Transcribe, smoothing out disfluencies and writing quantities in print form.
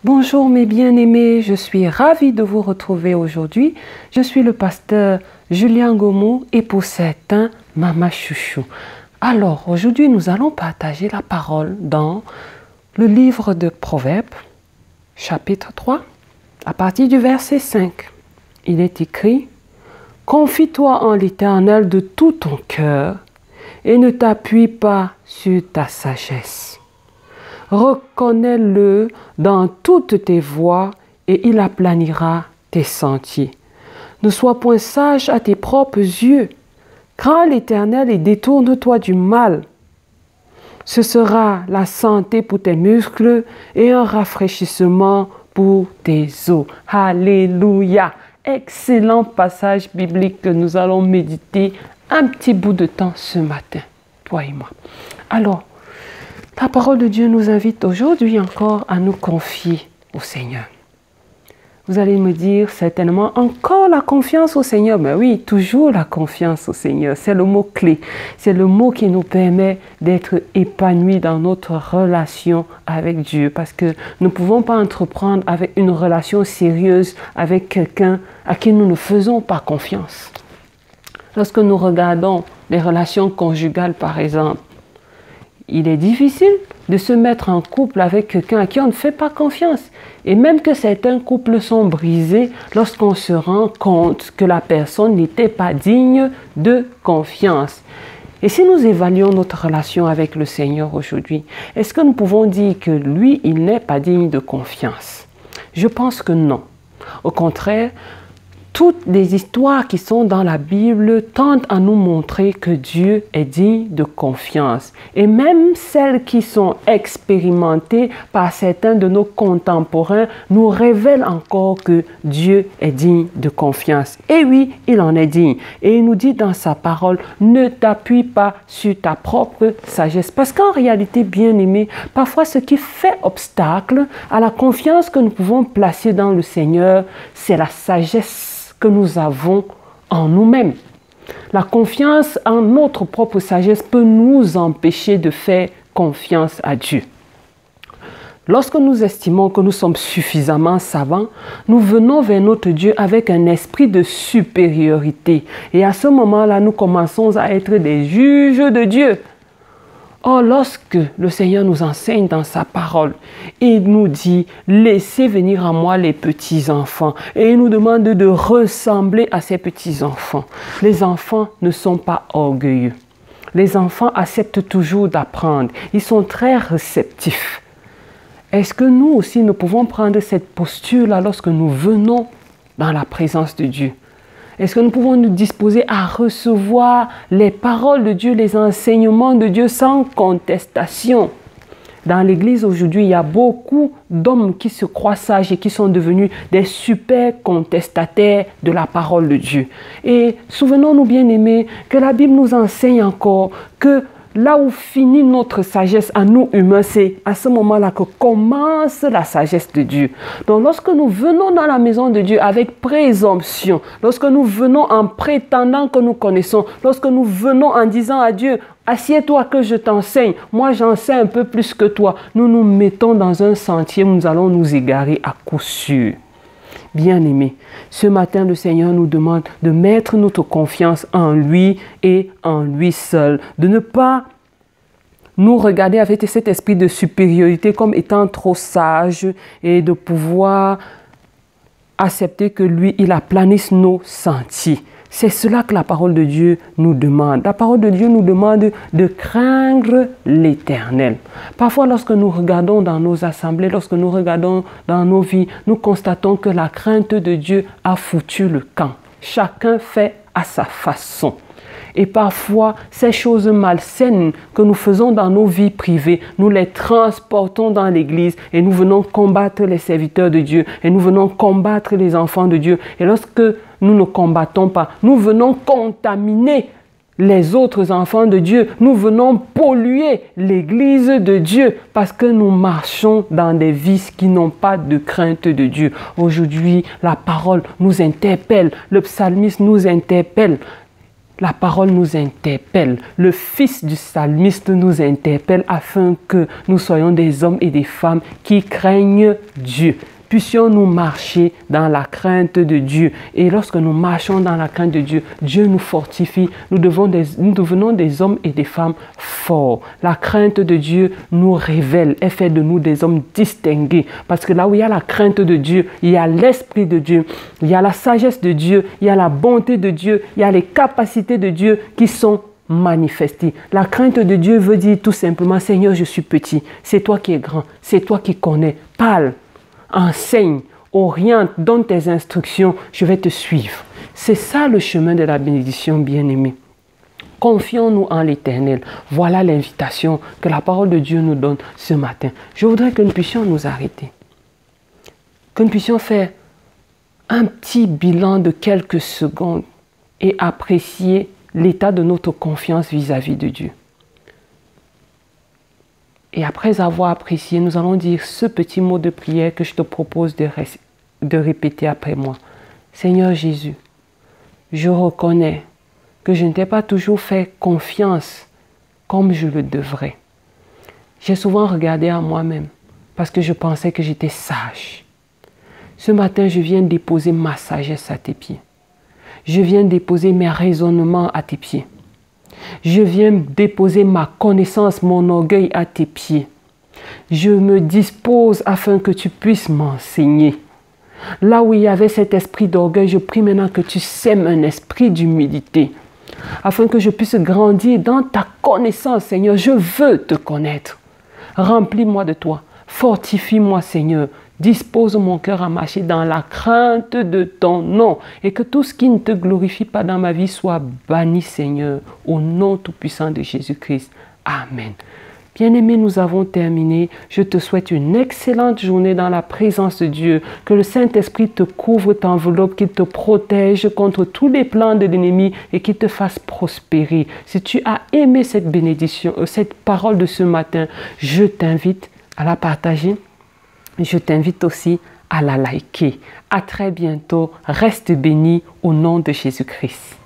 Bonjour mes bien-aimés, je suis ravie de vous retrouver aujourd'hui. Je suis le pasteur Julien Gomou et pour certains, Mama Chouchou. Alors aujourd'hui nous allons partager la parole dans le livre de Proverbes, chapitre 3, à partir du verset 5. Il est écrit « Confie-toi en l'Éternel de tout ton cœur et ne t'appuie pas sur ta sagesse. Reconnais-le dans toutes tes voies et il aplanira tes sentiers. Ne sois point sage à tes propres yeux. Crains l'Éternel et détourne-toi du mal. Ce sera la santé pour tes muscles et un rafraîchissement pour tes os. » Alléluia! Excellent passage biblique que nous allons méditer un petit bout de temps ce matin, toi et moi. Alors, la parole de Dieu nous invite aujourd'hui encore à nous confier au Seigneur. Vous allez me dire certainement encore la confiance au Seigneur. Mais oui, toujours la confiance au Seigneur. C'est le mot clé. C'est le mot qui nous permet d'être épanouis dans notre relation avec Dieu. Parce que nous ne pouvons pas entreprendre avec une relation sérieuse avec quelqu'un à qui nous ne faisons pas confiance. Lorsque nous regardons les relations conjugales, par exemple, il est difficile de se mettre en couple avec quelqu'un à qui on ne fait pas confiance. Et même que certains couples sont brisés lorsqu'on se rend compte que la personne n'était pas digne de confiance. Et si nous évaluons notre relation avec le Seigneur aujourd'hui, est-ce que nous pouvons dire que lui, il n'est pas digne de confiance? Je pense que non. Au contraire, toutes les histoires qui sont dans la Bible tentent à nous montrer que Dieu est digne de confiance. Et même celles qui sont expérimentées par certains de nos contemporains nous révèlent encore que Dieu est digne de confiance. Et oui, il en est digne. Et il nous dit dans sa parole, ne t'appuie pas sur ta propre sagesse. Parce qu'en réalité, bien aimé, parfois ce qui fait obstacle à la confiance que nous pouvons placer dans le Seigneur, c'est la sagesse que nous avons en nous-mêmes. La confiance en notre propre sagesse peut nous empêcher de faire confiance à Dieu. Lorsque nous estimons que nous sommes suffisamment savants, nous venons vers notre Dieu avec un esprit de supériorité. Et à ce moment-là, nous commençons à être des juges de Dieu. Or, lorsque le Seigneur nous enseigne dans sa parole, il nous dit « Laissez venir à moi les petits-enfants » et il nous demande de ressembler à ces petits-enfants. Les enfants ne sont pas orgueilleux. Les enfants acceptent toujours d'apprendre. Ils sont très réceptifs. Est-ce que nous aussi, nous pouvons prendre cette posture-là lorsque nous venons dans la présence de Dieu? Est-ce que nous pouvons nous disposer à recevoir les paroles de Dieu, les enseignements de Dieu sans contestation? Dans l'Église aujourd'hui, il y a beaucoup d'hommes qui se croient sages et qui sont devenus des super contestataires de la parole de Dieu. Et souvenons-nous bien aimés que la Bible nous enseigne encore que là où finit notre sagesse à nous humains, c'est à ce moment-là que commence la sagesse de Dieu. Donc lorsque nous venons dans la maison de Dieu avec présomption, lorsque nous venons en prétendant que nous connaissons, lorsque nous venons en disant à Dieu, assieds-toi que je t'enseigne, moi j'en sais un peu plus que toi, nous nous mettons dans un sentier où nous allons nous égarer à coup sûr. Bien-aimés, ce matin, le Seigneur nous demande de mettre notre confiance en lui et en lui seul. De ne pas nous regarder avec cet esprit de supériorité comme étant trop sage et de pouvoir accepter que lui, il aplanisse nos sentiers. C'est cela que la parole de Dieu nous demande. La parole de Dieu nous demande de craindre l'Éternel. Parfois, lorsque nous regardons dans nos assemblées, lorsque nous regardons dans nos vies, nous constatons que la crainte de Dieu a foutu le camp. Chacun fait à sa façon. Et parfois, ces choses malsaines que nous faisons dans nos vies privées, nous les transportons dans l'Église et nous venons combattre les serviteurs de Dieu et nous venons combattre les enfants de Dieu. Et lorsque nous ne combattons pas, nous venons contaminer les autres enfants de Dieu. Nous venons polluer l'Église de Dieu parce que nous marchons dans des vices qui n'ont pas de crainte de Dieu. Aujourd'hui, la parole nous interpelle, le psalmiste nous interpelle. la parole nous interpelle. Le fils du psalmiste nous interpelle afin que nous soyons des hommes et des femmes qui craignent Dieu. Puissions-nous marcher dans la crainte de Dieu. Et lorsque nous marchons dans la crainte de Dieu, Dieu nous fortifie. Nous devenons des hommes et des femmes forts. La crainte de Dieu nous révèle et fait de nous des hommes distingués. Parce que là où il y a la crainte de Dieu, il y a l'esprit de Dieu, il y a la sagesse de Dieu, il y a la bonté de Dieu, il y a les capacités de Dieu qui sont manifestées. La crainte de Dieu veut dire tout simplement, Seigneur, je suis petit. C'est toi qui es grand. C'est toi qui connais. Parle. Enseigne, oriente, donne tes instructions, je vais te suivre. C'est ça le chemin de la bénédiction, bien-aimés. Confions-nous en l'Éternel. Voilà l'invitation que la parole de Dieu nous donne ce matin. Je voudrais que nous puissions nous arrêter. Que nous puissions faire un petit bilan de quelques secondes et apprécier l'état de notre confiance vis-à-vis de Dieu. Et après avoir apprécié, nous allons dire ce petit mot de prière que je te propose de répéter après moi. Seigneur Jésus, je reconnais que je ne t'ai pas toujours fait confiance comme je le devrais. J'ai souvent regardé à moi-même parce que je pensais que j'étais sage. Ce matin, je viens déposer ma sagesse à tes pieds. Je viens déposer mes raisonnements à tes pieds. Je viens déposer ma connaissance, mon orgueil à tes pieds. Je me dispose afin que tu puisses m'enseigner. Là où il y avait cet esprit d'orgueil, je prie maintenant que tu sèmes un esprit d'humilité. Afin que je puisse grandir dans ta connaissance, Seigneur. Je veux te connaître. Remplis-moi de toi. Fortifie-moi, Seigneur. Dispose mon cœur à marcher dans la crainte de ton nom et que tout ce qui ne te glorifie pas dans ma vie soit banni, Seigneur, au nom tout-puissant de Jésus-Christ. Amen. Bien-aimé, nous avons terminé. Je te souhaite une excellente journée dans la présence de Dieu. Que le Saint-Esprit te couvre, t'enveloppe, qu'il te protège contre tous les plans de l'ennemi et qu'il te fasse prospérer. Si tu as aimé cette bénédiction, cette parole de ce matin, je t'invite à la partager. Je t'invite aussi à la liker. À très bientôt. Reste béni au nom de Jésus-Christ.